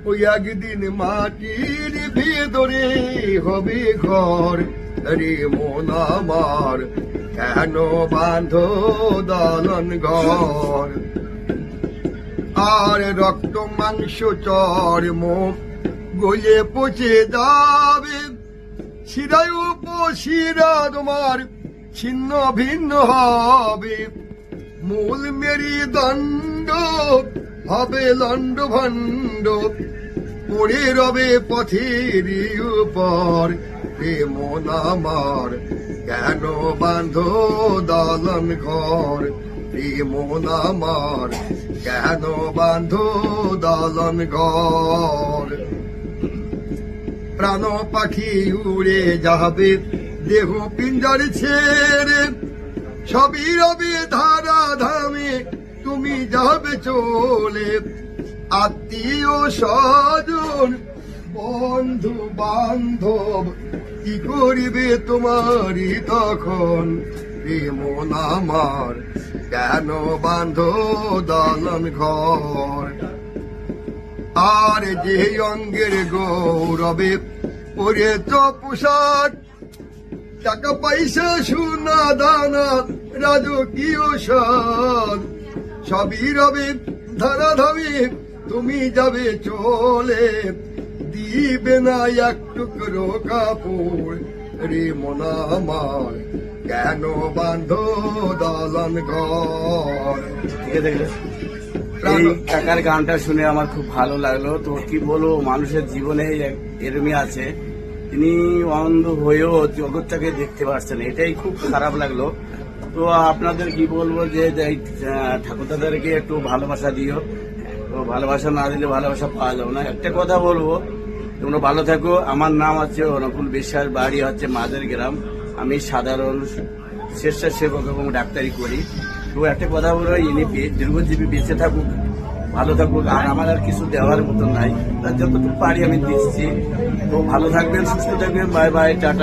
ওই একদিন মাটির ভেতরে হবে ঘর। রে মন আমার কেন বাঁধো দালান ঘর? আর রক্ত মাংস চর্ম গলে পচে যাবে, শিরায় উপশিরা তোমার ছিন্ন ভিন্ন হবে। মূল মেরুদণ্ড হবে লণ্ড ভণ্ড, পড়ে রবে পথের উপর। রে মন আমার কেন বাঁধো দালান ঘর? রে মন আমার কেন বাঁধো দালান ঘর? প্রাণ পাখি উড়ে যাবে দেহ পিঞ্জর ছেড়ে, সবই রবে ধারা ধামে তুমি যাবে চলে। আত্মীয় স্বজন বন্ধু বান্ধব কি করিবে তোমারই তখন? রে মন আমার কেন বাঁধো দালান ঘর? আর যে অঙ্গের গৌরবে পরে তো পোশাক, টাকা পয়সা সোনা দানা রাজকীয় সাদ, সবই রবে ধারা ধামে তুমি যাবে চলে। দিবে না এক টুকরো কাপড়। রে মন আমার কেন বাঁধো দালান ঘর? এই কাকার গানটা শুনে আমার খুব ভালো লাগলো। তো কি বলবো, মানুষের জীবনে এরমই আছে, তিনি অন্ধ হয়েও জগৎটাকে দেখতে পারছেন, এটাই খুব খারাপ লাগলো। তো আপনাদের কি বলবো যে ঠাকুরদাদেরকে একটু ভালোবাসা দিও। তো ভালোবাসা না দিলে ভালোবাসা পাওয়া যাবে না। একটা কথা বলবো, তোমরা ভালো থাকো। আমার নাম হচ্ছে অনুকূল বিশ্বাস, বাড়ি হচ্ছে মাদের গ্রাম। আমি সাধারণ স্বেচ্ছাসেবক এবং ডাক্তারি করি। তো একটা কথা বলবো, ইনি দীর্ঘজীবী বেঁচে থাকুক, ভালো থাকুক। আর আমার আর কিছু দেওয়ার মতো নাই, তার যতটুকু পারি আমি দিচ্ছি। তো ভালো থাকবেন, সুস্থ থাকবেন। Bye bye, tata.